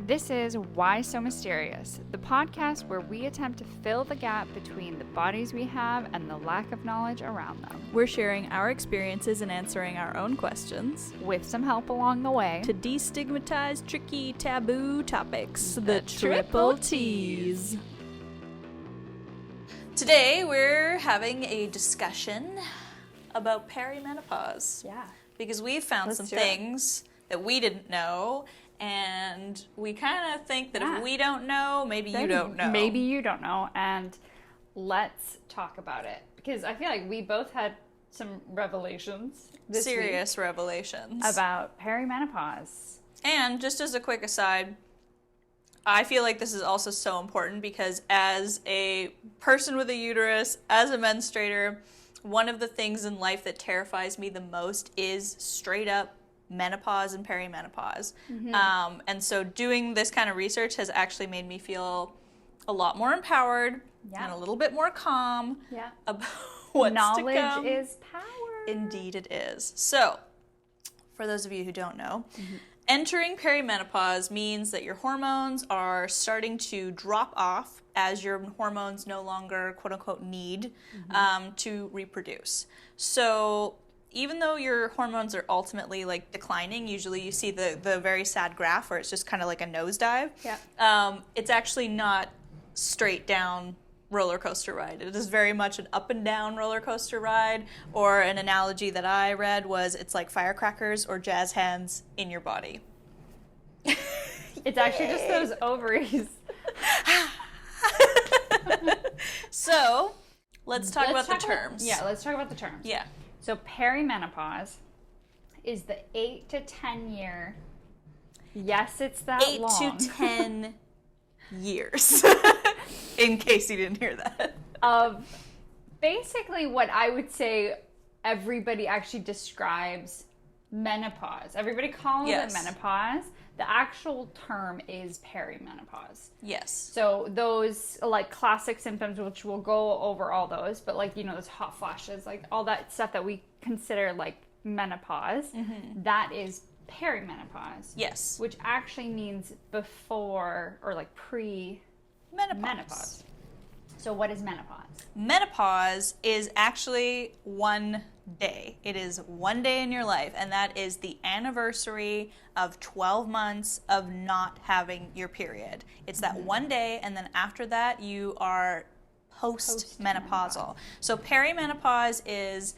This is Why So Mysterious, the podcast where we attempt to fill the gap between the bodies we have and the lack of knowledge around them. We're sharing our experiences and answering our own questions, with some help along the way, to destigmatize tricky, taboo topics, the triple T's. Today we're having a discussion about perimenopause. Yeah. Because we found some things that we didn't know, and we kind of think that if we don't know, maybe you don't know. Maybe you don't know, and let's talk about it. Because I feel like we both had some revelations this Serious week revelations. about perimenopause. And just as a quick aside, I feel like this is also so important because as a person with a uterus, as a menstruator, one of the things in life that terrifies me the most is straight up menopause and perimenopause. Mm-hmm. And so doing this kind of research has actually made me feel a lot more empowered and a little bit more calm about what's Knowledge to come. is power. Indeed it is. So, for those of you who don't know, entering perimenopause means that your hormones are starting to drop off as your hormones no longer, quote unquote, need to reproduce. So, even though your hormones are ultimately like declining, usually you see the very sad graph where it's just kind of like a nosedive. Yeah. It's actually not straight down roller coaster ride. It is very much an up and down roller coaster ride, or an analogy that I read was it's like firecrackers or jazz hands in your body. It's actually just those ovaries. So, let's talk about the terms. Let's talk about the terms. Yeah. So perimenopause is the 8 to 10 year. Yes, it's that 8 long. to 10 years. In case you didn't hear that. Of basically what I would say everybody actually describes menopause. Everybody calls it menopause. The actual term is perimenopause. Yes. So those like classic symptoms, which we'll go over all those, but like, you know, those hot flashes, like all that stuff that we consider like menopause, that is perimenopause. Yes. Which actually means before or like pre-menopause. So what is menopause? Menopause is actually one day. It is one day in your life, and that is the anniversary of 12 months of not having your period. It's that one day, and then after that, you are post-menopausal. So perimenopause is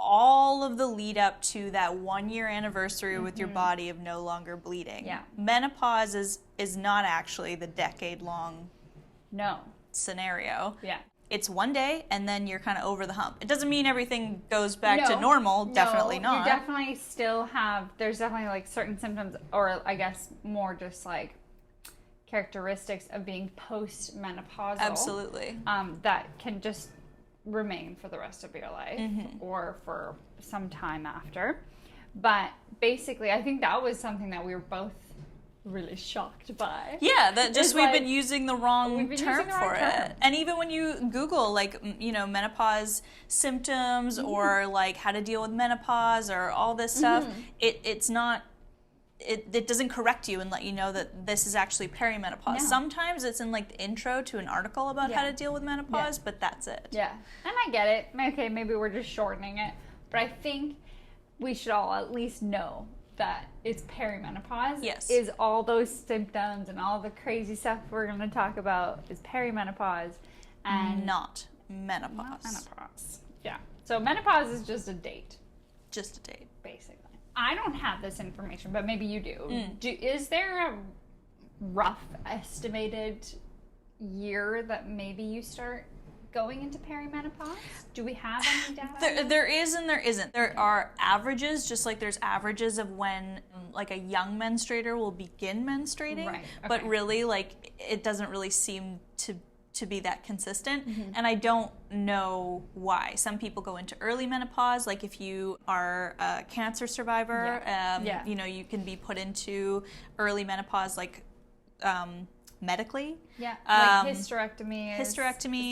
all of the lead up to that 1 year anniversary with your body of no longer bleeding. Yeah. Menopause is not actually the decade-long scenario. Yeah. It's one day, and then you're kind of over the hump. It doesn't mean everything goes back to normal. Definitely not. You definitely still have, there's definitely like certain symptoms, or I guess more just like characteristics of being post-menopausal. Absolutely. That can just remain for the rest of your life or for some time after. But basically, I think that was something that we were both really shocked by. Yeah, that just we've been using the wrong term for it. Term. And even when you Google like, you know, menopause symptoms or like how to deal with menopause or all this stuff, it's not, it doesn't correct you and let you know that this is actually perimenopause. No. Sometimes it's in like the intro to an article about how to deal with menopause, but that's it. Yeah, and I get it. Okay, maybe we're just shortening it, but I think we should all at least know that it's perimenopause. Yes. Is all those symptoms and all the crazy stuff we're going to talk about is perimenopause and not menopause. Not menopause. Yeah. So menopause is just a date. Just a date. Basically. I don't have this information, but maybe you do. Is there a rough estimated year that maybe you start going into perimenopause? Do we have any data? There is and there isn't. There are averages, just like there's averages of when like a young menstruator will begin menstruating. Right. Okay. But really, like, it doesn't really seem to to be that consistent, and I don't know why. Some people go into early menopause, like if you are a cancer survivor, you know, you can be put into early menopause, like medically. Yeah, like hysterectomy.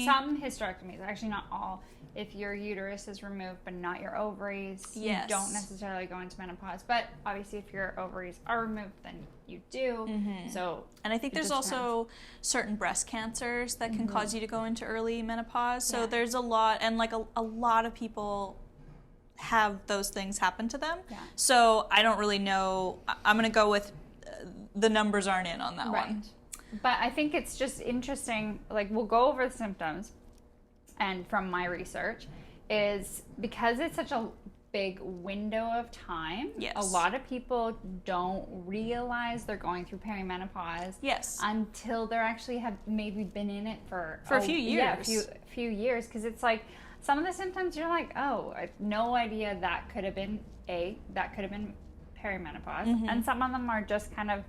Some hysterectomies, actually not all. If your uterus is removed but not your ovaries, you don't necessarily go into menopause. But obviously if your ovaries are removed, then you do. So, and I think there's also certain breast cancers that can cause you to go into early menopause. So there's a lot, and like a lot of people have those things happen to them. Yeah. So I don't really know. I'm going to go with the numbers aren't in on that one. But I think it's just interesting, like we'll go over the symptoms, and from my research, is because it's such a big window of time, a lot of people don't realize they're going through perimenopause until they're actually have maybe been in it for a few years. Yeah, a few years, because it's like some of the symptoms you're like, oh, I have no idea that could have been perimenopause, and some of them are just kind of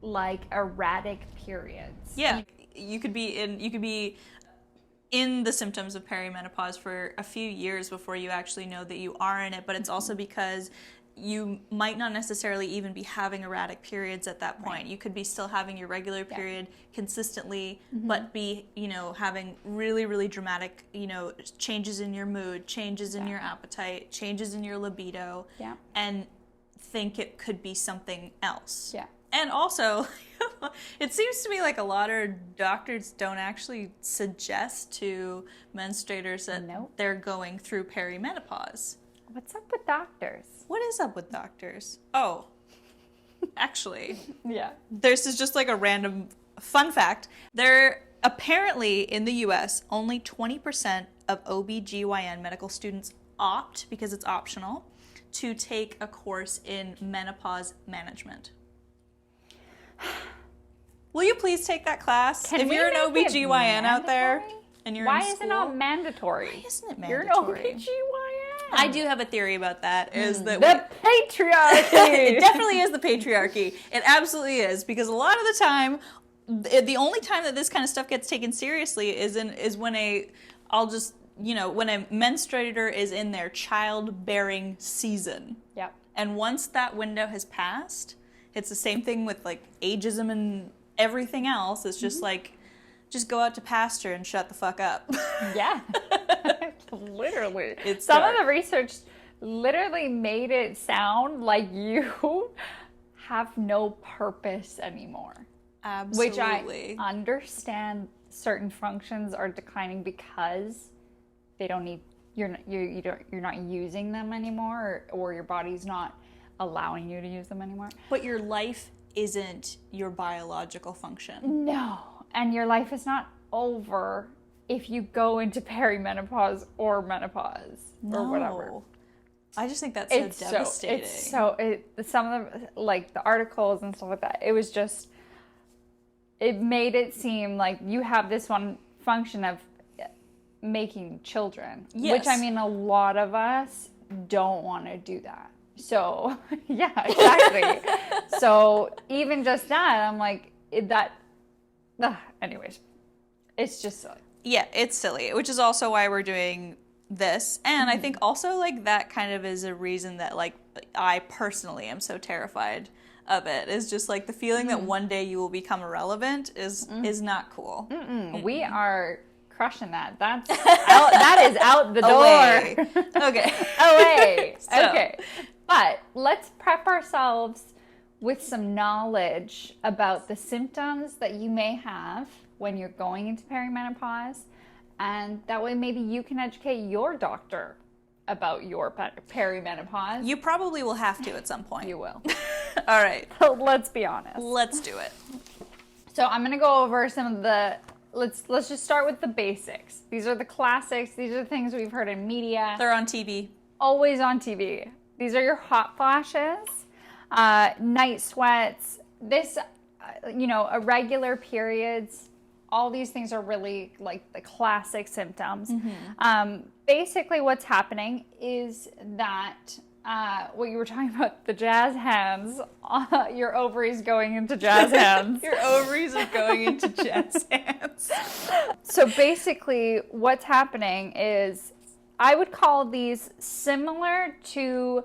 like erratic periods. Yeah, you could be in the symptoms of perimenopause for a few years before you actually know that you are in it, but it's also because you might not necessarily even be having erratic periods at that point. You could be still having your regular period consistently, but be, you know, having really, really dramatic, you know, changes in your mood, changes in your appetite, changes in your libido, and think it could be something else. Yeah. And also, it seems to me like a lot of doctors don't actually suggest to menstruators that they're going through perimenopause. What's up with doctors? What is up with doctors? Oh, actually, this is just like a random fun fact. There apparently in the US, only 20% of OB/GYN medical students opt, because it's optional, to take a course in menopause management. Will you please take that class? If you're an OB/GYN out there and you're in school. Why isn't it mandatory? Why isn't it mandatory? You're an OB/GYN. I do have a theory about that. Is that the patriarchy? It definitely is the patriarchy. It absolutely is, because a lot of the time, the only time that this kind of stuff gets taken seriously is when when a menstruator is in their childbearing season. Yep. And once that window has passed, it's the same thing with like ageism and everything else. It's just like, just go out to pasture and shut the fuck up. Yeah. Literally. Some of the research literally made it sound like you have no purpose anymore. Absolutely. Which I understand certain functions are declining because they don't need, you're not using them anymore, or your body's not allowing you to use them anymore. But your life isn't your biological function. No. And your life is not over if you go into perimenopause or menopause or whatever. I just think that's so devastating. Some of the, like the articles and stuff like that, it was just, it made it seem like you have this one function of making children. Yes. Which, I mean, a lot of us don't want to do that. So, yeah, exactly. So, even just that, I'm like, anyways, it's just silly. Yeah, it's silly, which is also why we're doing this. And I think also, like, that kind of is a reason that, like, I personally am so terrified of it. Is just, like, the feeling that one day you will become irrelevant is not cool. We are crushing that. That's out, that is out the door. Okay. Away. Okay. But let's prep ourselves with some knowledge about the symptoms that you may have when you're going into perimenopause, and that way maybe you can educate your doctor about your perimenopause. You probably will have to at some point. You will. All right. Let's be honest. Let's do it. So I'm going to go over some of the, let's just start with the basics. These are the classics. These are the things we've heard in media. They're on TV. Always on TV. These are your hot flashes, night sweats, irregular periods. All these things are really like the classic symptoms. Basically what's happening is that what you were talking about, the jazz hands, your ovaries going into jazz hands. Your ovaries are going into jazz hands. So basically what's happening is, I would call these similar to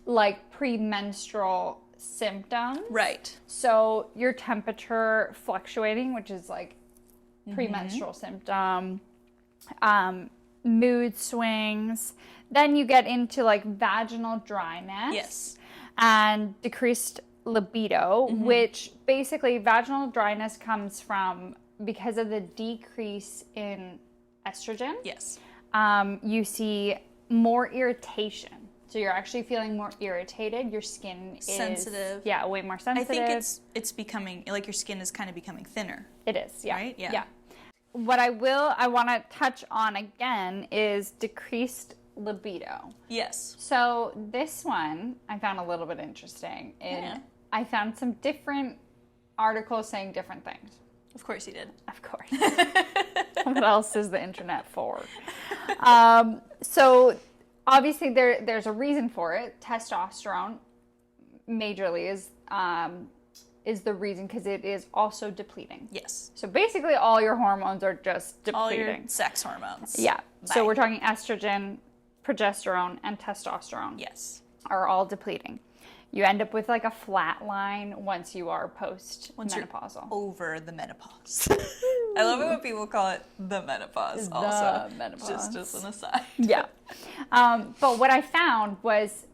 like premenstrual symptoms. Right. So your temperature fluctuating, which is like premenstrual symptom, mood swings. Then you get into like vaginal dryness. Yes. And decreased libido, which basically vaginal dryness comes from because of the decrease in estrogen. Yes. You see more irritation. So you're actually feeling more irritated. Your skin is sensitive. Yeah, way more sensitive. I think it's becoming, like, your skin is kind of becoming thinner. It is, yeah. Right? Yeah. What I want to touch on again is decreased libido. Yes. So this one I found a little bit interesting. I found some different articles saying different things. Of course you did. Of course. What else is the internet for? So obviously there's a reason for it. Testosterone majorly is the reason, because it is also depleting. Yes. So basically all your hormones are just depleting. All your sex hormones. Yeah. Bye. So we're talking estrogen, progesterone, and testosterone. Yes. Are all depleting. You end up with like a flat line once you are post-menopausal. Over the menopause. I love it when people call it the menopause also. The menopause. Just an aside. Yeah. But what I found was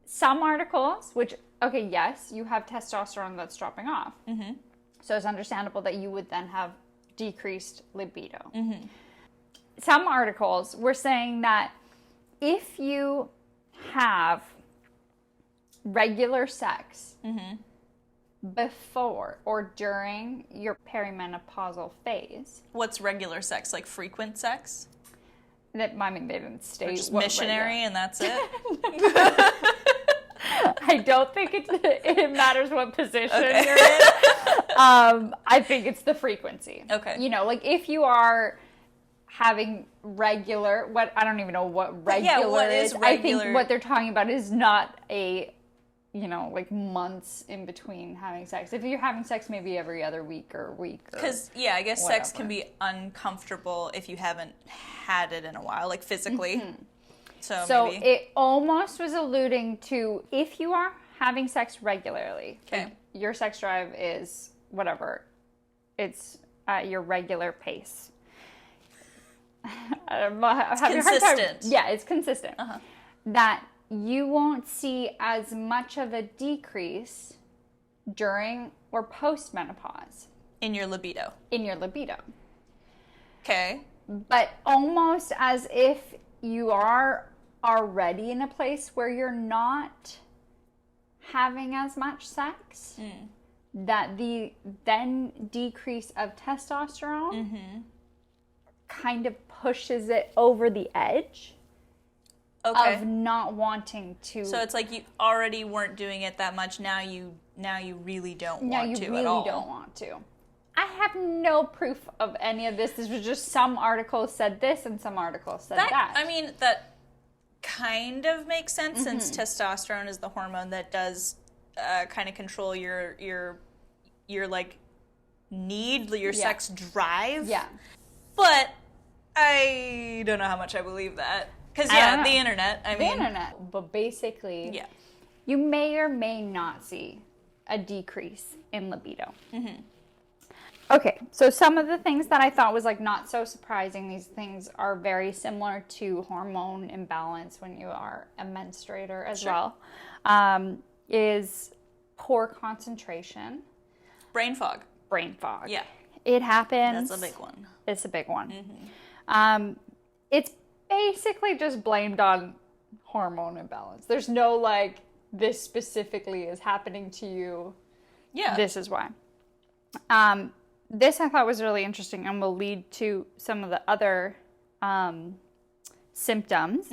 some articles, which, okay, yes, you have testosterone that's dropping off. Mm-hmm. So it's understandable that you would then have decreased libido. Mm-hmm. Some articles were saying that if you have regular sex before or during your perimenopausal phase. What's regular sex? Like frequent sex? That, I mean, they didn't state. Or just missionary and that's it? I don't think it matters what position you're in. I think it's the frequency. Okay. You know, like if you are having regular, I don't even know what regular what is regular? I think what they're talking about is not a, like months in between having sex. If you're having sex maybe every other week. Because, I guess whatever. sex can be uncomfortable if you haven't had it in a while, like physically. Mm-hmm. So maybe. It almost was alluding to if you are having sex regularly, okay, your sex drive is whatever, it's at your regular pace. It's consistent. Yeah, it's consistent. That you won't see as much of a decrease during or post-menopause. In your libido. Okay. But almost as if you are already in a place where you're not having as much sex, that the then decrease of testosterone kind of pushes it over the edge of not wanting to. So it's like you already weren't doing it that much. Now you really don't want to at all. Don't want to. I have no proof of any of this. This was just some articles said this and some articles said that. I mean, that kind of makes sense since testosterone is the hormone that does kind of control your like need, your sex drive. Yeah. But I don't know how much I believe that. Because, the internet, the internet. But basically, you may or may not see a decrease in libido. Okay, so some of the things that I thought was like not so surprising, these things are very similar to hormone imbalance when you are a menstruator as well, is poor concentration. Brain fog. Yeah. It happens. That's a big one. It's a big one. It's basically just blamed on hormone imbalance. There's no like, this specifically is happening to you. Yeah. This is why. This I thought was really interesting and will lead to some of the other symptoms,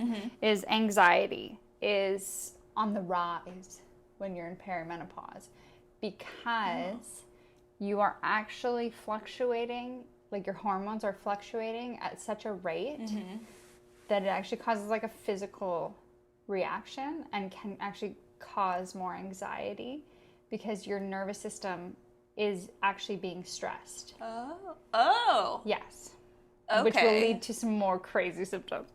is anxiety is on the rise when you're in perimenopause because you are actually fluctuating, like your hormones are fluctuating at such a rate that it actually causes like a physical reaction and can actually cause more anxiety because your nervous system is actually being stressed. Oh. Yes. Okay. Which will lead to some more crazy symptoms.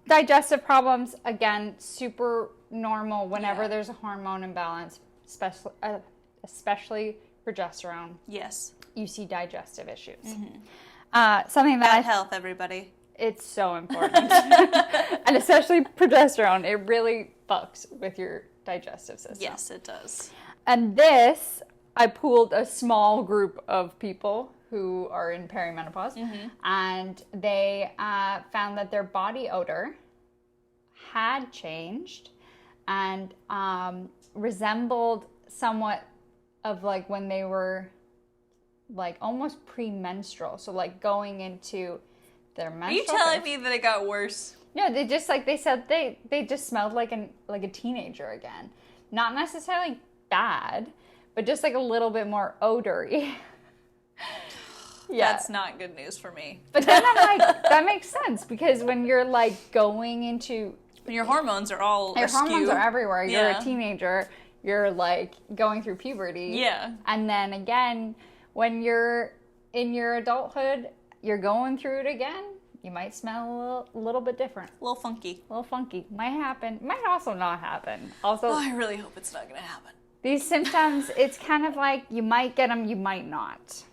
Digestive problems, again, super normal whenever there's a hormone imbalance, especially progesterone. Yes. You see digestive issues. Something that Gut health, everybody. It's so important. And especially progesterone. It really fucks with your digestive system. Yes, it does. And this, I pooled a small group of people who are in perimenopause, and they found that their body odor had changed and resembled somewhat of like when they were like almost premenstrual. So like going into their menstrual. Are you telling me that it got worse? No, they just like they said they just smelled like a teenager again. Not necessarily bad, but just like a little bit more odory. Yeah. That's not good news for me. But then I'm like, that makes sense because when you're like going into when your hormones are all your askew. Hormones are everywhere. You're a teenager. You're like going through puberty. Yeah. And then again, when you're in your adulthood, you're going through it again. You might smell a little bit different. A little funky. A little funky. Might happen. Might also not happen. Also, I really hope it's not going to happen. These symptoms, it's kind of like you might get them, you might not.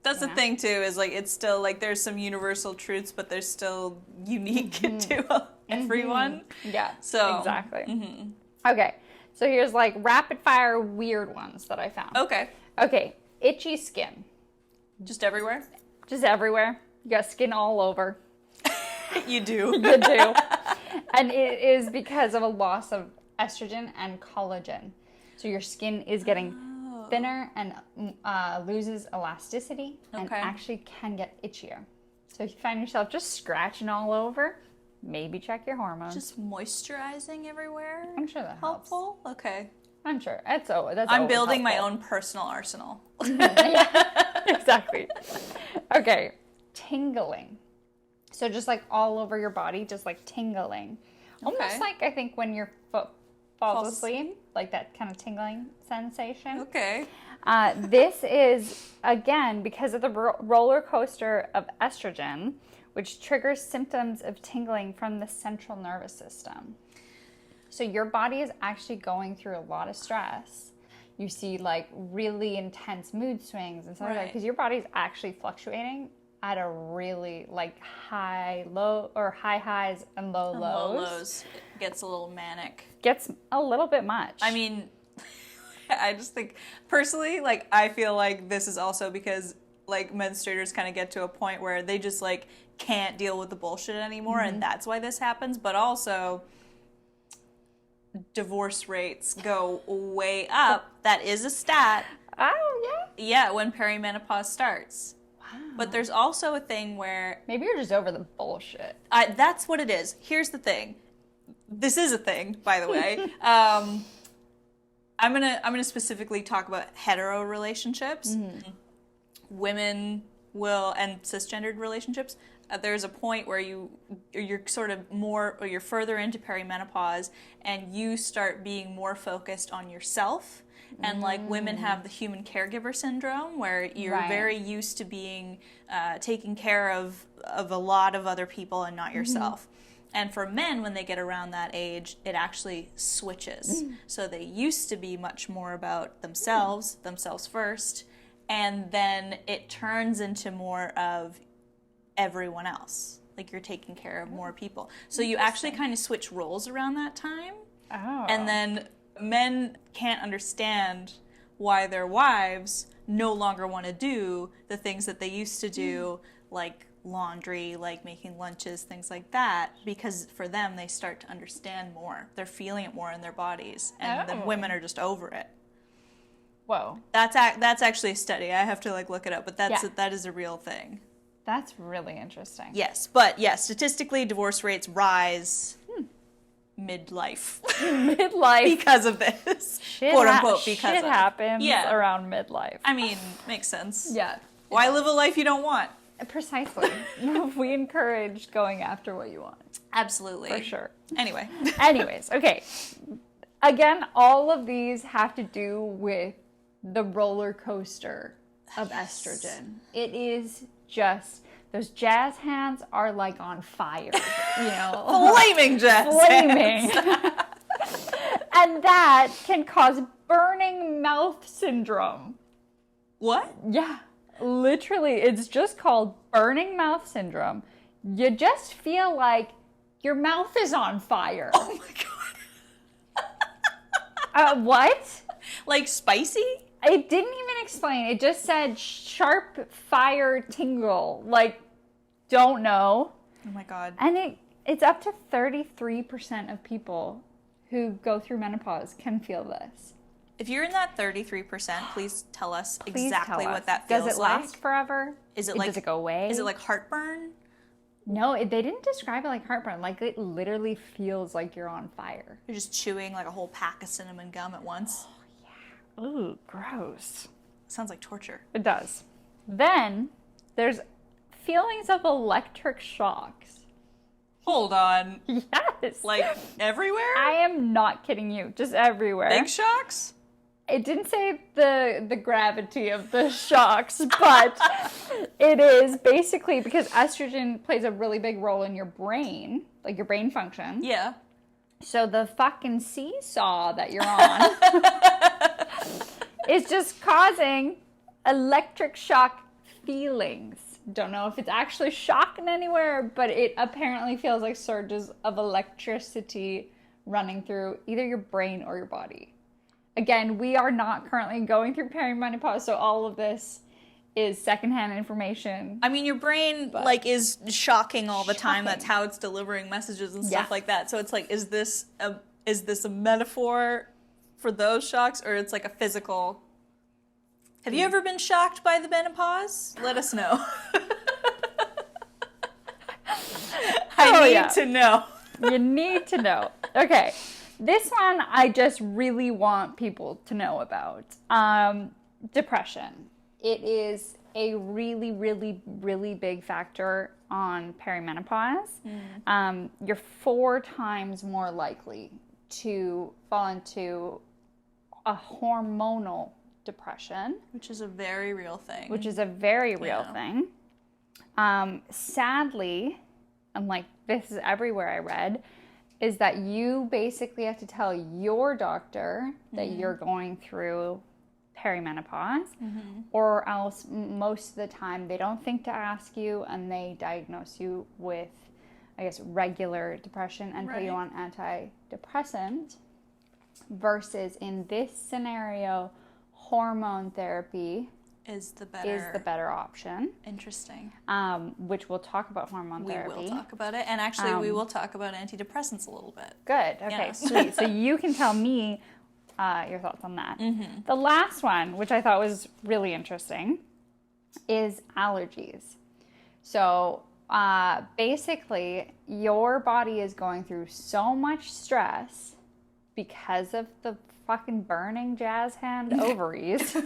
That's the thing, too, is like it's still like there's some universal truths, but they're still unique to everyone. Yeah, so exactly. Okay, so here's like rapid fire weird ones that I found. Okay, itchy skin. Just everywhere? Just everywhere. You got skin all over. You do. You do. And it is because of a loss of estrogen and collagen. So your skin is getting thinner and loses elasticity and actually can get itchier. So if you find yourself just scratching all over, maybe check your hormones. Just moisturizing everywhere? I'm sure that helpful? helps. Okay. I'm sure. That's I'm building my own personal arsenal. Yeah, exactly. Okay, tingling. So just like all over your body, just like tingling. Almost like I think when your foot falls asleep, like that kind of tingling sensation. Okay. This is, again, because of the roller coaster of estrogen, which triggers symptoms of tingling from the central nervous system. So your body is actually going through a lot of stress. You see like really intense mood swings and stuff like that because your body's actually fluctuating at a really like high highs and low lows. It gets a little manic. Gets a little bit much. I mean, I just think personally, like I feel like this is also because like menstruators kind of get to a point where they just like can't deal with the bullshit anymore, and that's why this happens. But also, divorce rates go way up. That is a stat. Oh yeah. Yeah, when perimenopause starts. But there's also a thing where maybe you're just over the bullshit. That's what it is. Here's the thing. This is a thing, by the way. I'm gonna specifically talk about hetero relationships. Women will and cisgendered relationships. There's a point where you're sort of more, or you're further into perimenopause, and you start being more focused on yourself. And like women have the human caregiver syndrome, where you're very used to being taking care of a lot of other people and not yourself. And for men, when they get around that age, it actually switches. So they used to be much more about themselves first, and then it turns into more of everyone else. Like you're taking care of more people. So you actually kind of switch roles around that time. Oh. And then men can't understand why their wives no longer want to do the things that they used to do, like laundry, like making lunches, things like that, because for them, they start to understand more. They're feeling it more in their bodies, and the women are just over it. Whoa. That's actually a study. I have to like look it up, but that is a real thing. That's really interesting. Yes, but yes, statistically, divorce rates rise midlife. Because of this. Quote unquote, because shit happens around midlife. I mean, makes sense. Yeah. Why live a life you don't want? Precisely. We encourage going after what you want. Absolutely. For sure. Anyway. Anyways, okay. Again, all of these have to do with the roller coaster of estrogen. It is just, those jazz hands are like on fire, you know. Flaming jazz Flaming. hands. And that can cause burning mouth syndrome. What? Yeah. Literally, it's just called burning mouth syndrome. You just feel like your mouth is on fire. Oh my god. What? Like spicy? It didn't even explain. It just said sharp fire tingle. Like, don't know. Oh my god. And it's up to 33% of people who go through menopause can feel this. If you're in that 33%, please tell us Please exactly tell what us. that feels like. Does it last forever? Is it like, does it go away? Is it like heartburn? No, they didn't describe it like heartburn. Like, it literally feels like you're on fire. You're just chewing like a whole pack of cinnamon gum at once. Ooh, gross. Sounds like torture. It does. Then there's feelings of electric shocks. Hold on. Yes. Like everywhere? I am not kidding you. Just everywhere. Big shocks? It didn't say the gravity of the shocks, but it is basically because estrogen plays a really big role in your brain, like your brain function. Yeah. So the fucking seesaw that you're on is just causing electric shock feelings. Don't know if it's actually shocking anywhere, but it apparently feels like surges of electricity running through either your brain or your body. Again, we are not currently going through perimenopause, so all of this is secondhand information. I mean, your brain like is shocking all the time. That's how it's delivering messages and stuff like that. So it's like, is this a metaphor for those shocks, or it's like a physical? Have you ever been shocked by the menopause? Let us know. I need to know. You need to know. Okay. This one I just really want people to know about. Depression. It is a really, really, really big factor on perimenopause. You're 4 times more likely to fall into a hormonal depression. Which is a very real thing. Thing. Sadly, and like this is everywhere I read, is that you basically have to tell your doctor that you're going through perimenopause, or else most of the time they don't think to ask you and they diagnose you with, I guess, regular depression and put you on antidepressant, versus in this scenario, hormone therapy is the better option. Interesting. Which we'll talk about hormone therapy. We will talk about it, and actually we will talk about antidepressants a little bit. Good. Okay, sweet. So you can tell me your thoughts on that. The last one, which I thought was really interesting, is allergies. So basically, your body is going through so much stress because of the fucking burning jazz hand ovaries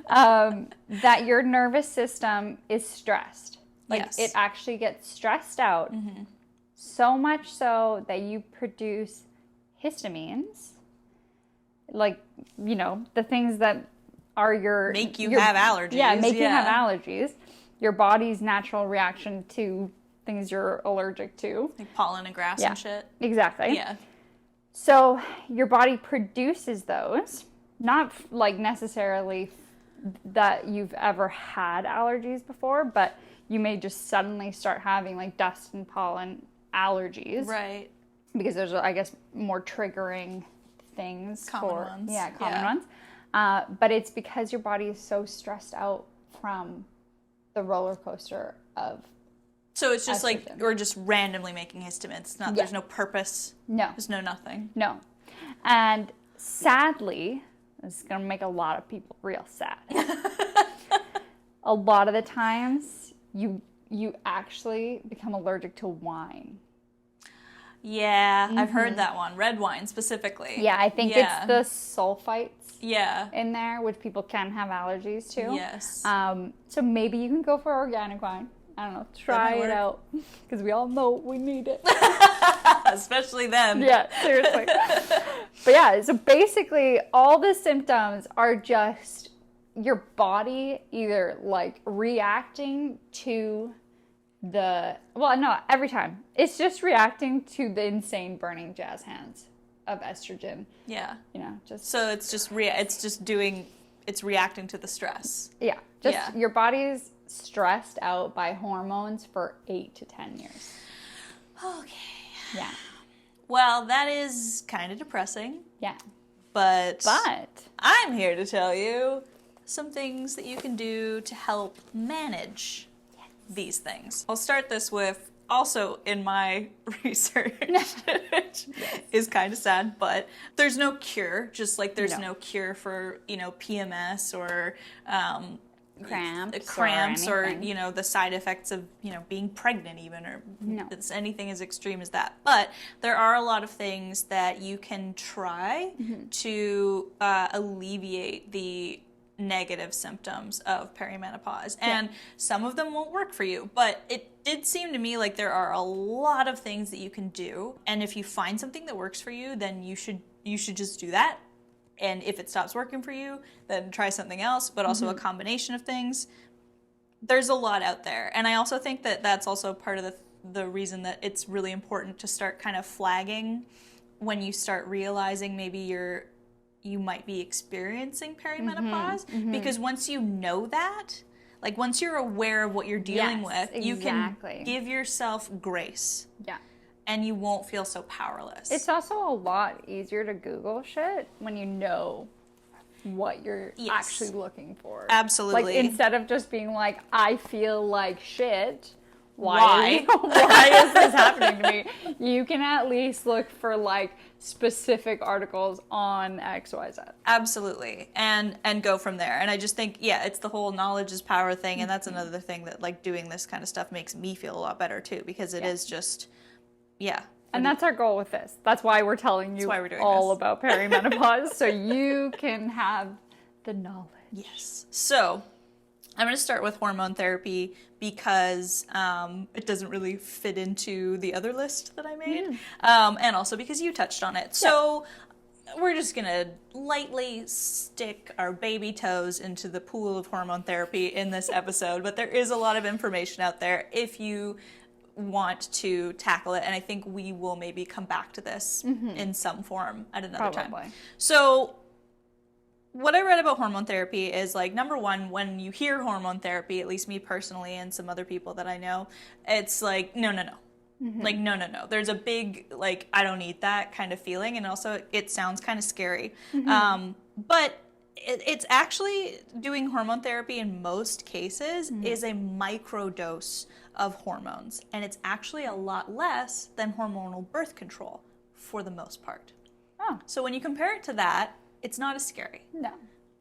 that your nervous system is stressed. Like, it actually gets stressed out, so much so that you produce histamines, like, you know, the things that are make you have allergies. Yeah, make you have allergies. Your body's natural reaction to things you're allergic to. Like pollen and grass and shit. Exactly. Yeah. So your body produces those, not like necessarily that you've ever had allergies before, but you may just suddenly start having like dust and pollen allergies. Right. Because there's, I guess, more triggering things. Common ones. But it's because your body is so stressed out from the roller coaster of So it's just estrogen. like, we're just randomly making histamines. It's not, there's no purpose. No. There's no nothing. No. And sadly, this is going to make a lot of people real sad. A lot of the times, you actually become allergic to wine. Yeah, I've heard that one. Red wine specifically. Yeah, I think it's the sulfites Yeah. in there, which people can have allergies to. Yes. So maybe you can go for organic wine. I don't know. Try it out. Because we all know we need it. Especially then. Yeah, seriously. But yeah, so basically all the symptoms are just your body either like reacting to every time. It's just reacting to the insane burning jazz hands of estrogen. Yeah. You know, just so it's reacting to the stress. Yeah. Your body's stressed out by hormones for 8 to 10 years. Okay. Yeah. Well, that is kind of depressing. Yeah. But I'm here to tell you some things that you can do to help manage these things. I'll start this with also in my research, which is kind of sad, but there's no cure, just like there's no cure for, PMS or cramps or the side effects of being pregnant even, or it's anything as extreme as that. But there are a lot of things that you can try to alleviate the negative symptoms of perimenopause, and some of them won't work for you, but it did seem to me like there are a lot of things that you can do, and if you find something that works for you, then you should just do that. And if it stops working for you, then try something else, but also a combination of things. There's a lot out there. And I also think that that's also part of the reason that it's really important to start kind of flagging when you start realizing maybe you might be experiencing perimenopause. Because once you know that, like once you're aware of what you're dealing with, you can give yourself grace. Yeah. And you won't feel so powerless. It's also a lot easier to Google shit when you know what you're actually looking for. Absolutely. Like instead of just being like, I feel like shit. Why is this happening to me? You can at least look for like specific articles on XYZ. Absolutely. And go from there. And I just think, it's the whole knowledge is power thing. And that's another thing that like doing this kind of stuff makes me feel a lot better too, because it is just... Yeah. And that's our goal with this. That's why we're telling you all about perimenopause, so you can have the knowledge. Yes. So I'm going to start with hormone therapy because it doesn't really fit into the other list that I made, and also because you touched on it. So we're just going to lightly stick our baby toes into the pool of hormone therapy in this episode, but there is a lot of information out there if you want to tackle it, and I think we will maybe come back to this in some form at another time. So what I read about hormone therapy is like, number one, when you hear hormone therapy, at least me personally and some other people that I know, it's like no. Like no. There's a big like I don't need that kind of feeling, and also it sounds kind of scary. But it's actually, doing hormone therapy in most cases is a microdose of hormones, and it's actually a lot less than hormonal birth control for the most part. So when you compare it to that, it's not as scary. No.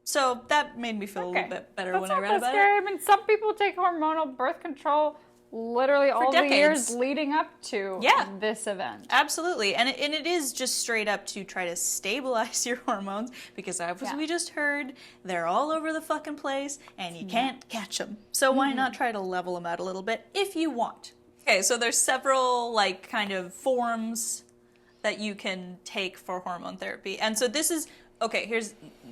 So that made me feel a little bit better when I read about it. I mean, some people take hormonal birth control literally all the years leading up to this event. Absolutely. And it is just straight up to try to stabilize your hormones, because as we just heard, they're all over the fucking place and you can't catch them. So why not try to level them out a little bit if you want? Okay, so there's several like kind of forms that you can take for hormone therapy. And so this is,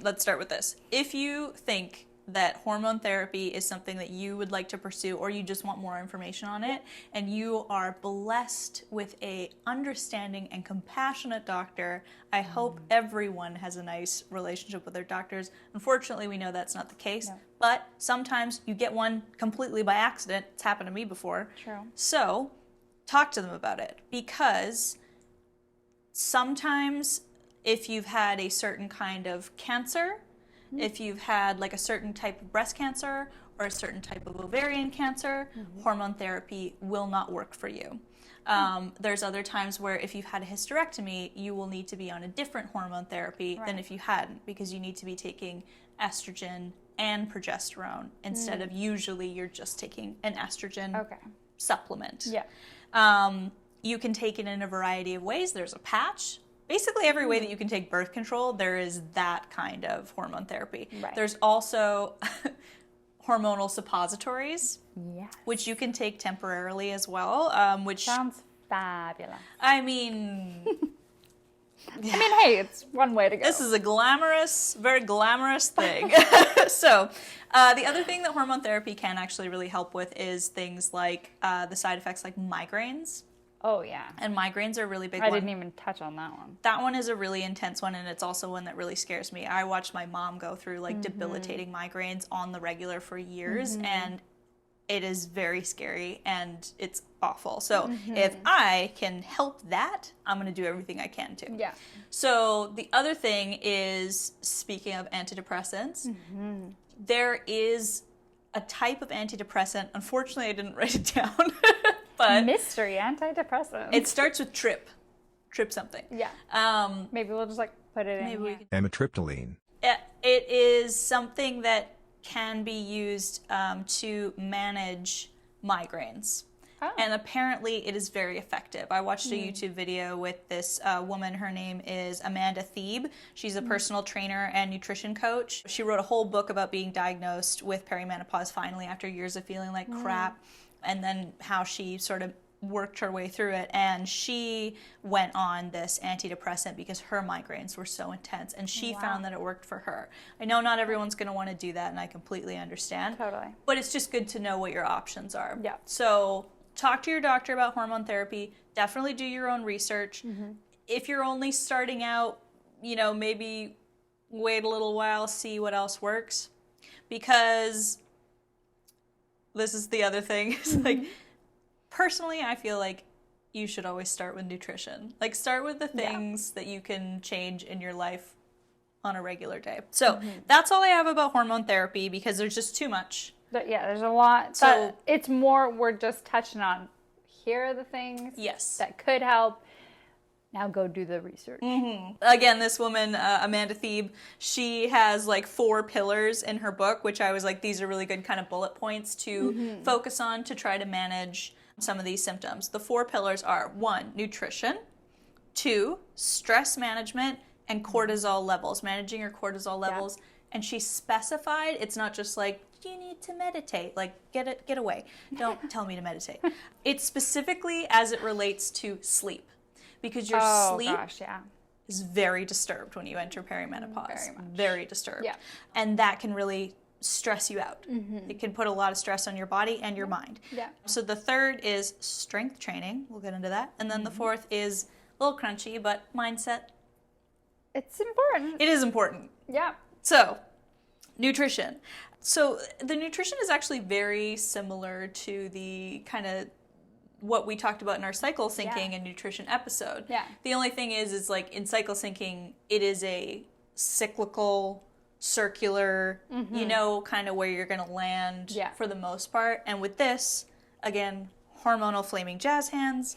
let's start with this. If you think that hormone therapy is something that you would like to pursue, or you just want more information on it, and you are blessed with a understanding and compassionate doctor, I hope everyone has a nice relationship with their doctors. Unfortunately, we know that's not the case, but sometimes you get one completely by accident. It's happened to me before. True. So talk to them about it, because sometimes if you've had a certain kind of cancer, if you've had like a certain type of breast cancer or a certain type of ovarian cancer, hormone therapy will not work for you. There's other times where if you've had a hysterectomy, you will need to be on a different hormone therapy than if you hadn't, because you need to be taking estrogen and progesterone instead of usually you're just taking an estrogen supplement. you can take it in a variety of ways. There's a patch. Basically, every way that you can take birth control, there is that kind of hormone therapy. Right. There's also hormonal suppositories, Yes. which you can take temporarily as well. Which Sounds fabulous. I mean, I mean, hey, it's one way to go. this is a glamorous, very glamorous thing. So, the other thing that hormone therapy can actually really help with is things like the side effects like migraines. Oh, yeah. And migraines are a really big I one. didn't even touch on that one. That one is a really intense one, and it's also one that really scares me. I watched my mom go through like debilitating migraines on the regular for years, and it is very scary and it's awful. So if I can help that, I'm going to do everything I can to. Yeah. So the other thing is, speaking of antidepressants, there is a type of antidepressant. Unfortunately, I didn't write it down. But Mystery antidepressant. it starts with trip something. Yeah. Maybe we'll just like put it in Maybe we here. can. Amitriptyline. It is something that can be used to manage migraines. Oh. And apparently it is very effective. I watched a YouTube video with this woman. Her name is Amanda Thebe. She's a personal trainer and nutrition coach. She wrote a whole book about being diagnosed with perimenopause finally after years of feeling like crap, and then how she sort of worked her way through it. And she went on this antidepressant because her migraines were so intense, and she found that it worked for her. I know not everyone's going to want to do that, and I completely understand. Totally. But it's just good to know what your options are. Yeah. So talk to your doctor about hormone therapy. Definitely do your own research. If you're only starting out, maybe wait a little while, see what else works. Because this is the other thing. It's like, personally, I feel like you should always start with nutrition. Like, start with the things that you can change in your life on a regular day. So that's all I have about hormone therapy, because there's just too much. But yeah, there's a lot. So- But it's more, we're just touching on, here are the things Yes. that could help. Now go do the research. Again, this woman, Amanda Thebe, she has like 4 pillars in her book, which I was like, these are really good kind of bullet points to focus on to try to manage some of these symptoms. The 4 pillars are 1, nutrition, 2, stress management, and cortisol levels, managing your cortisol levels. And she specified, it's not just like, you need to meditate, like get away. Don't tell me to meditate. It's specifically as it relates to sleep. Because your sleep is very disturbed when you enter perimenopause. Very disturbed. Yeah. And that can really stress you out. It can put a lot of stress on your body and your mind. Yeah. So the third is strength training. We'll get into that. And then the fourth is a little crunchy, but mindset. It's important. It is important. Yeah. So, nutrition. So the nutrition is actually very similar to the kind of what we talked about in our cycle syncing and nutrition episode. Yeah. The only thing is like in cycle syncing, it is a cyclical, circular, kind of where you're going to land for the most part. And with this, again, hormonal flaming jazz hands,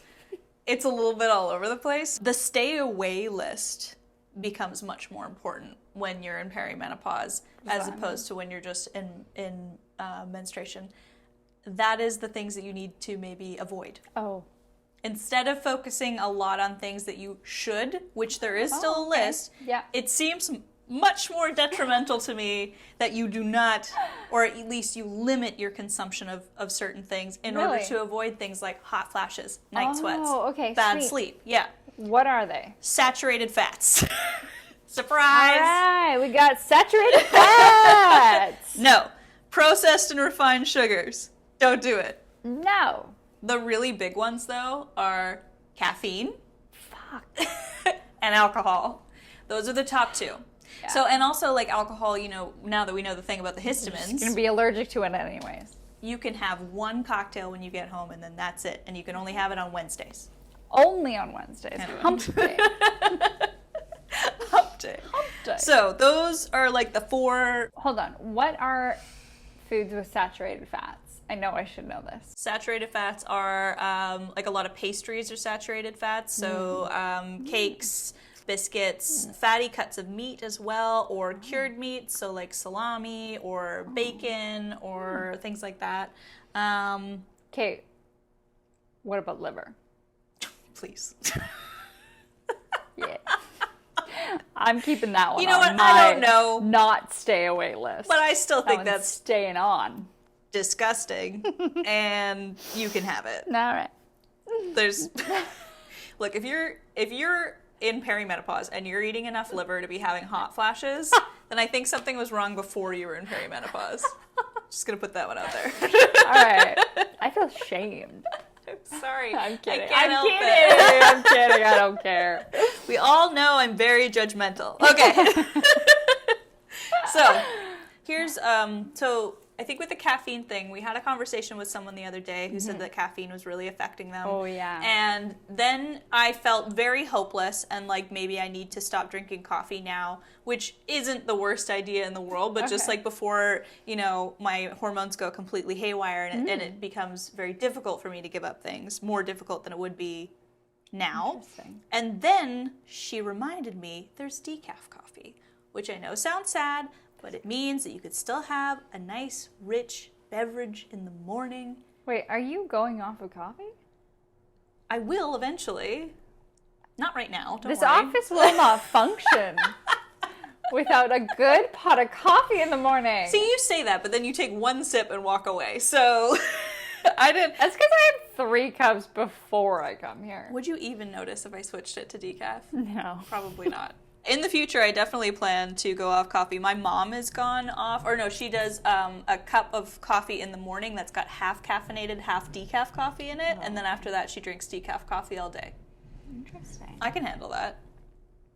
it's a little bit all over the place. The stay away list becomes much more important when you're in perimenopause as opposed to when you're just in menstruation. That is the things that you need to maybe avoid. Oh. Instead of focusing a lot on things that you should, which there is still a list, it seems much more detrimental to me that you do not, or at least you limit your consumption of certain things in order to avoid things like hot flashes, night sweats, bad sleep. Yeah. What are they? Saturated fats. Surprise! All right, we got saturated fats. No. Processed and refined sugars. Don't do it. No. The really big ones, though, are caffeine Fuck. and alcohol. Those are the top 2. Yeah. So, and also, like, alcohol, now that we know the thing about the histamines. You're going to be allergic to it anyways. You can have 1 cocktail when you get home, and then that's it. And you can only have it on Wednesdays. Only on Wednesdays. Hump day. Hump day. Hump day. So, those are, like, the 4... Hold on. What are foods with saturated fats? I know I should know this. Saturated fats are, like, a lot of pastries are saturated fats. So, cakes, biscuits, fatty cuts of meat as well, or cured meats, so like salami or bacon or things like that. Okay, what about liver? please. Yeah. I'm keeping that one. You know on what? my I don't know. Not stay away list. But I still think one's that's staying on. disgusting, and you can have it. All right. There's look, if you're in perimenopause and you're eating enough liver to be having hot flashes, then I think something was wrong before you were in perimenopause. Just gonna put that one out there. All right. I feel shamed. I'm sorry. I'm kidding. I'm kidding. I'm kidding. I don't care. We all know I'm very judgmental. Okay. So here's so I think with the caffeine thing, we had a conversation with someone the other day who said that caffeine was really affecting them. Oh, yeah. And then I felt very hopeless and like maybe I need to stop drinking coffee now, which isn't the worst idea in the world, but just like before, you know, my hormones go completely haywire and it becomes very difficult for me to give up things, more difficult than it would be now. Interesting. And then she reminded me there's decaf coffee, which I know sounds sad, but it means that you could still have a nice, rich beverage in the morning. Wait, are you going off of coffee? I will eventually. Not right now, don't This worry. office will not function without a good pot of coffee in the morning. See, you say that, but then you take one sip and walk away. So I didn't. That's because I had 3 cups before I come here. Would you even notice if I switched it to decaf? No. Probably not. In the future, I definitely plan to go off coffee. My mom has gone off, or no, she does a cup of coffee in the morning that's got half caffeinated, half decaf coffee in it, and then after that, she drinks decaf coffee all day. Interesting. I can handle that,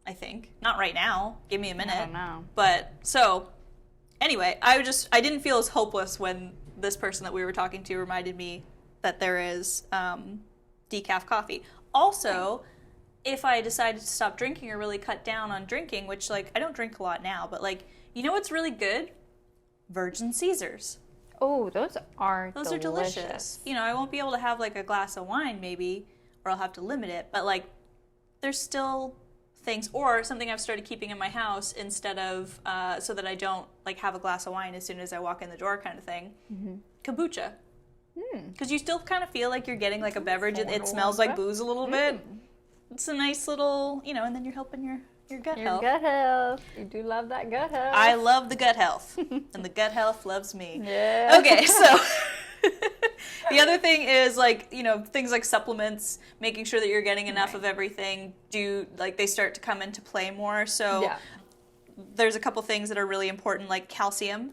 I think. Not right now. Give me a minute. I don't know. But, so, anyway, I didn't feel as hopeless when this person that we were talking to reminded me that there is decaf coffee. Also, if I decided to stop drinking or really cut down on drinking, which, like, I don't drink a lot now, but, like, you know what's really good? Virgin Caesars. Oh, those are delicious. You know, I won't be able to have, like, a glass of wine, maybe, or I'll have to limit it, but, like, there's still things, or something I've started keeping in my house instead of, so that I don't, like, have a glass of wine as soon as I walk in the door kind of thing. Kombucha. Because you still kind of feel like you're getting, like, a beverage. It smells like booze a little bit. It's a nice little, you know, and then you're helping your gut health. Your gut health. You do love that gut health. I love the gut health, and the gut health loves me. Yeah. Okay, so the other thing is, like, you know, things like supplements, making sure that you're getting enough of everything. They start to come into play more. So there's a couple things that are really important, like calcium.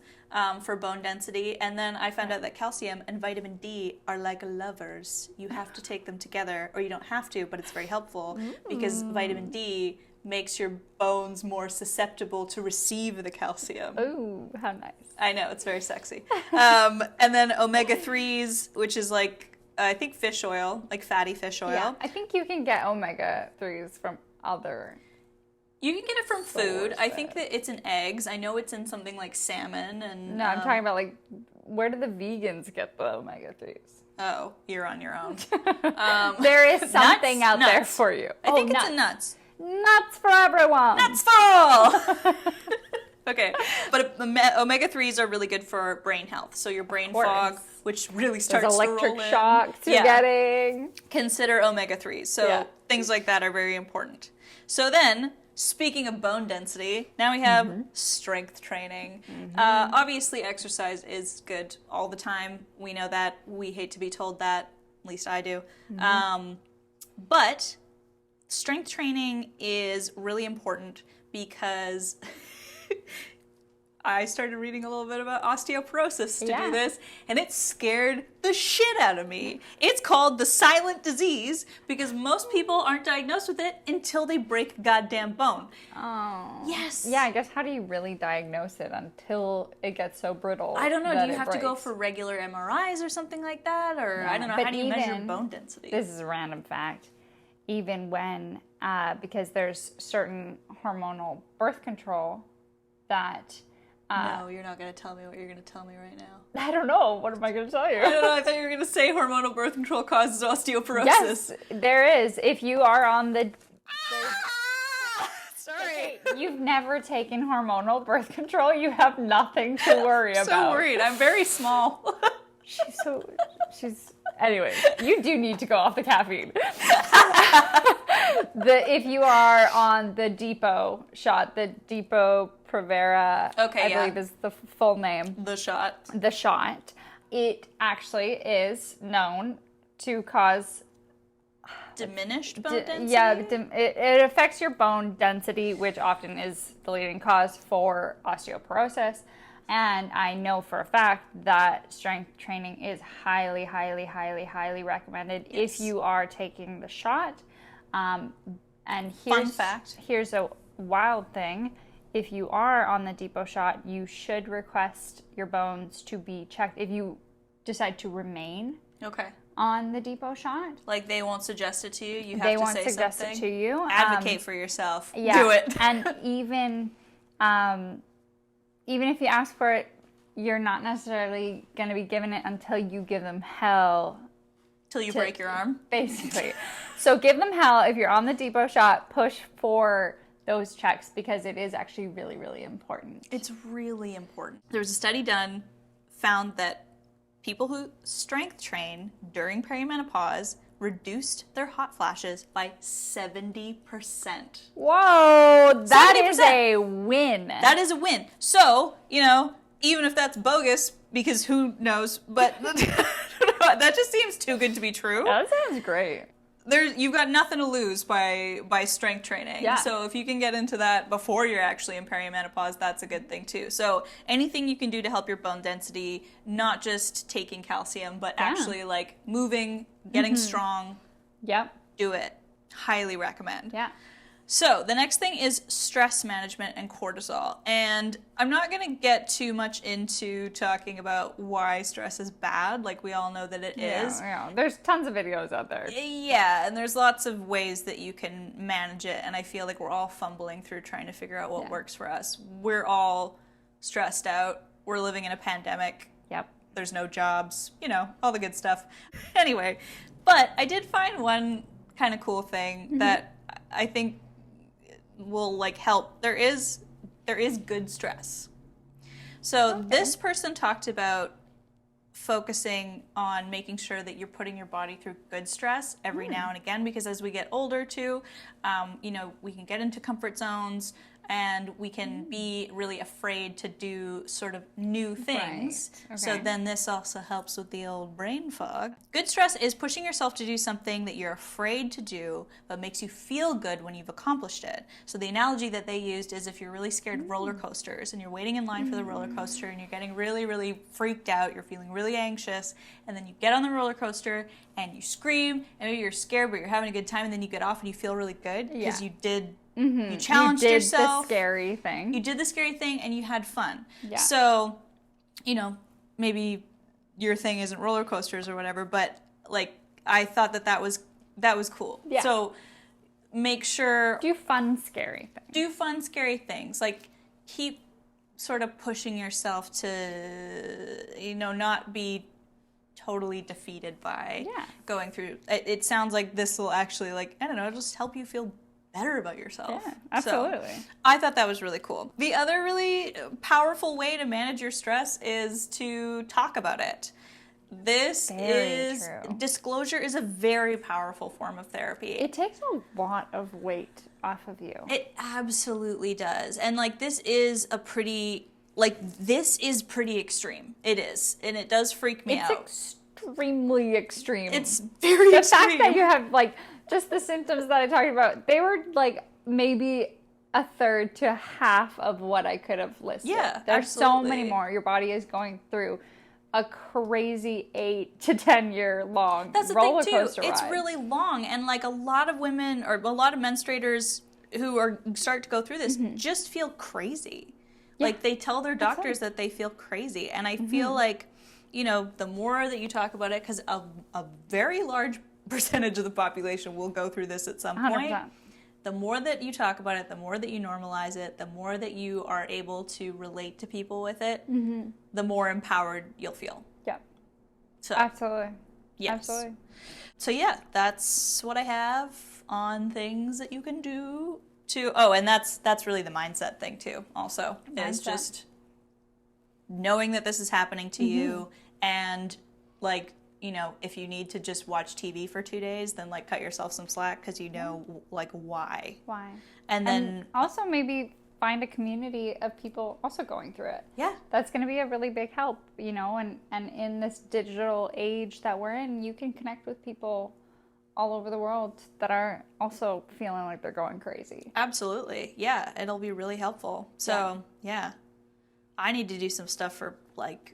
For bone density, and then I found out that calcium and vitamin D are like lovers. You have to take them together, or you don't have to, but it's very helpful because vitamin D makes your bones more susceptible to receive the calcium. Ooh, how nice. I know, it's very sexy. And then omega-3s, which is like, I think fish oil, like fatty fish oil. Yeah, I think you can get omega-3s from other... You can get it from food. I think that it's in eggs. I know it's in something like salmon and... No, I'm talking about, like, where do the vegans get the omega-3s? Oh, you're on your own. There is something nuts, out there for you. I think it's in nuts. Nuts for everyone. Nuts for all! Okay, but omega-3s are really good for brain health. So your brain fog, which really starts those to roll electric in. shocks you're getting. Consider omega-3s. So things like that are very important. So then... Speaking of bone density, now we have strength training. Obviously, exercise is good all the time. We know that. We hate to be told that. At least I do. But strength training is really important because I started reading a little bit about osteoporosis to do this, and it scared the shit out of me. It's called the silent disease because most people aren't diagnosed with it until they break a goddamn bone. Oh. Yes. Yeah, I guess how do you really diagnose it until it gets so brittle? I don't know. that Do you it have to go breaks? for regular MRIs or something like that? Or I don't know. How do you measure bone density? This is a random fact. Even when, because there's certain hormonal birth control that... no, you're not going to tell me what you're going to tell me right now. I don't know. What am I going to tell you? I don't know. I thought you were going to say hormonal birth control causes osteoporosis. Yes, there is. If you are on the... Sorry. You've never taken hormonal birth control. You have nothing to worry about. So worried. I'm very small. She's Anyway, you do need to go off the caffeine. If you are on the Depot shot, the Depot Provera, I believe is the full name. The shot. It actually is known to cause diminished bone density? Yeah, it affects your bone density, which often is the leading cause for osteoporosis. And I know for a fact that strength training is highly, highly, highly, highly recommended if you are taking the shot. And Fun fact. Here's a wild thing. If you are on the Depot shot, you should request your bones to be checked if you decide to remain on the Depot shot. Like they won't suggest it to you. You have they to won't say suggest something. it to you. Advocate for yourself. Yeah. Do it. And even if you ask for it, you're not necessarily going to be given it until you give them hell. Till you break your arm? Basically. So give them hell. If you're on the Depot shot, push for those checks because it is actually really, really important. It's really important. There was a study done, found that people who strength train during perimenopause reduced their hot flashes by 70%. Whoa, that 70%. is a win. That is a win. So, even if that's bogus, because who knows, but that just seems too good to be true. That sounds great. You've got nothing to lose by strength training. Yeah. So if you can get into that before you're actually in perimenopause, that's a good thing too. So anything you can do to help your bone density, not just taking calcium, but actually like moving, getting strong. Yep. Do it. Highly recommend. Yeah. So the next thing is stress management and cortisol. And I'm not going to get too much into talking about why stress is bad. Like we all know that it is. Yeah. There's tons of videos out there. Yeah, and there's lots of ways that you can manage it. And I feel like we're all fumbling through trying to figure out what works for us. We're all stressed out. We're living in a pandemic. Yep. There's no jobs, all the good stuff. Anyway, but I did find one kind of cool thing that I think will like help. There is good stress. So this person talked about focusing on making sure that you're putting your body through good stress every now and again, because as we get older too, we can get into comfort zones and we can be really afraid to do sort of new things. Right. Okay. So then this also helps with the old brain fog. Good stress is pushing yourself to do something that you're afraid to do, but makes you feel good when you've accomplished it. So the analogy that they used is if you're really scared of roller coasters and you're waiting in line for the roller coaster and you're getting really, really freaked out, you're feeling really anxious, and then you get on the roller coaster and you scream, and maybe you're scared, but you're having a good time, and then you get off and you feel really good because you did you challenged yourself. You did the scary thing. You did the scary thing and you had fun. Yeah. So, maybe your thing isn't roller coasters or whatever, but like I thought that was cool. Yeah. So make sure do fun, scary things. Do fun, scary things. Like keep sort of pushing yourself to, not be totally defeated by going through. It sounds like this will actually just help you feel better about yourself. Yeah, absolutely. So, I thought that was really cool. The other really powerful way to manage your stress is to talk about it. Disclosure is a very powerful form of therapy. It takes a lot of weight off of you. It absolutely does. And this is pretty extreme. It is. And it does freak me out. It's extremely extreme. It's very extreme. The fact that you have just the symptoms that I talked about, they were maybe a third to half of what I could have listed. Yeah, There's absolutely. so many more. Your body is going through a crazy 8 to 10 year long roller coaster ride. It's really long, and a lot of women or a lot of menstruators who start to go through this just feel crazy. Yeah. They tell their doctors that they feel crazy, and I feel the more that you talk about it, because a very large percentage of the population will go through this at some point. 100%. The more that you talk about it, the more that you normalize it, the more that you are able to relate to people with it, the more empowered you'll feel. Yeah. So, absolutely. Yes. Absolutely. So yeah, that's what I have on things that you can do to. Oh, and that's really the mindset thing too. Also, is just knowing that this is happening to you, and you know, if you need to just watch TV for 2 days, then like cut yourself some slack because you know like why. Why? And then also maybe find a community of people also going through it. Yeah. That's going to be a really big help, you know, and in this digital age that we're in, you can connect with people all over the world that are also feeling like they're going crazy. Absolutely. Yeah, it'll be really helpful. So, yeah. I need to do some stuff for like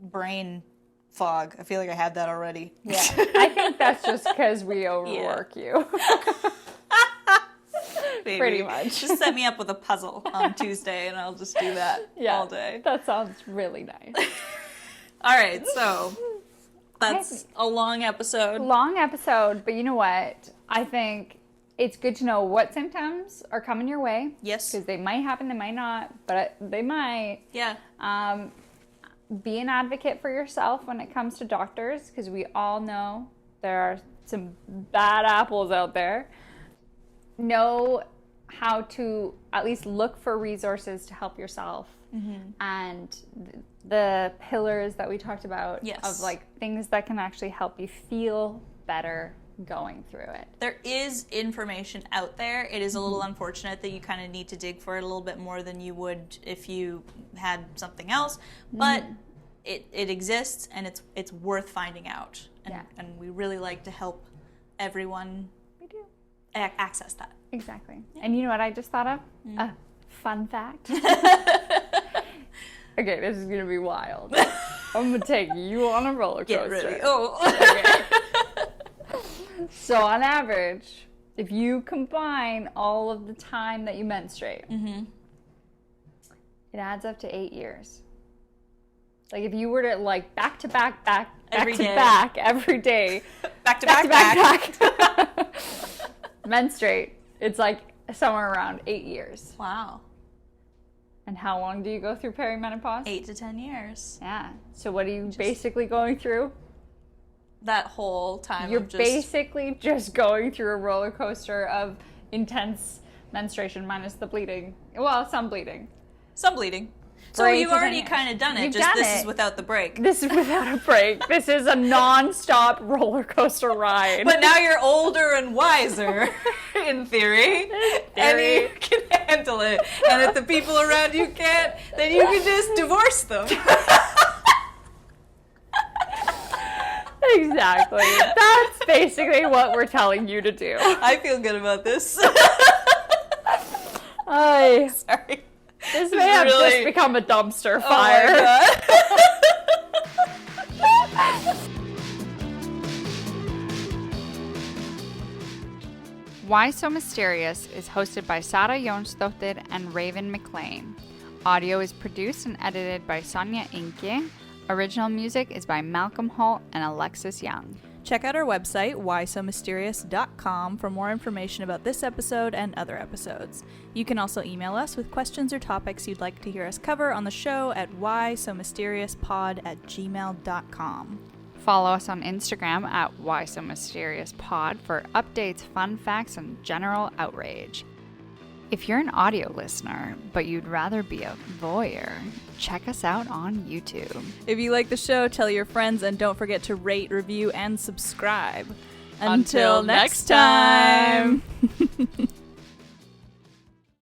brain fog. I feel like I had that already. Yeah. I think that's just because we overwork you. Maybe. Pretty much. Just set me up with a puzzle on Tuesday and I'll just do that all day. That sounds really nice. All right, so that's a long episode. Long episode, but you know what? I think it's good to know what symptoms are coming your way. Yes. Because they might happen, they might not, but they might. Yeah. Be an advocate for yourself when it comes to doctors, because we all know there are some bad apples out there. Know how to at least look for resources to help yourself. And the pillars that we talked about of like things that can actually help you feel better going through it. There is information out there. It is a little unfortunate that you kind of need to dig for it a little bit more than you would if you had something else, but it exists and it's worth finding out. And we really like to help everyone access that. Exactly. And you know what I just thought of? A fun fact. Okay, this is going to be wild. I'm going to take you on a roller coaster. Get ready. Oh. Okay. So on average, if you combine all of the time that you menstruate, it adds up to 8 years. Like if you were to like back to back every day, menstruate, it's like somewhere around 8 years. Wow. And how long do you go through perimenopause? 8 to 10 years. Yeah. So what are you basically going through? That whole time. You're basically just going through a roller coaster of intense menstruation minus the bleeding. Well, some bleeding. Some bleeding. So you've already kind of done it. You've just done this it. is without the break. This is without a break. This is a non-stop roller coaster ride. But now you're older and wiser, in theory. And you can handle it. And if the people around you can't, then you can just divorce them. Exactly. That's basically what we're telling you to do. I feel good about this. Sorry. This may have just become a dumpster fire. Oh my God. Why So Mysterious is hosted by Sara Jonsdottir and Raven McLean. Audio is produced and edited by Sonia Inke. Original music is by Malcolm Holt and Alexis Young. Check out our website, whysomysterious.com, for more information about this episode and other episodes. You can also email us with questions or topics you'd like to hear us cover on the show at whysomysteriousPod@gmail.com. Follow us on Instagram at whysomysteriousPod for updates, fun facts, and general outrage. If you're an audio listener, but you'd rather be a voyeur, check us out on YouTube. If you like the show, tell your friends, and don't forget to rate, review, and subscribe. Until next time!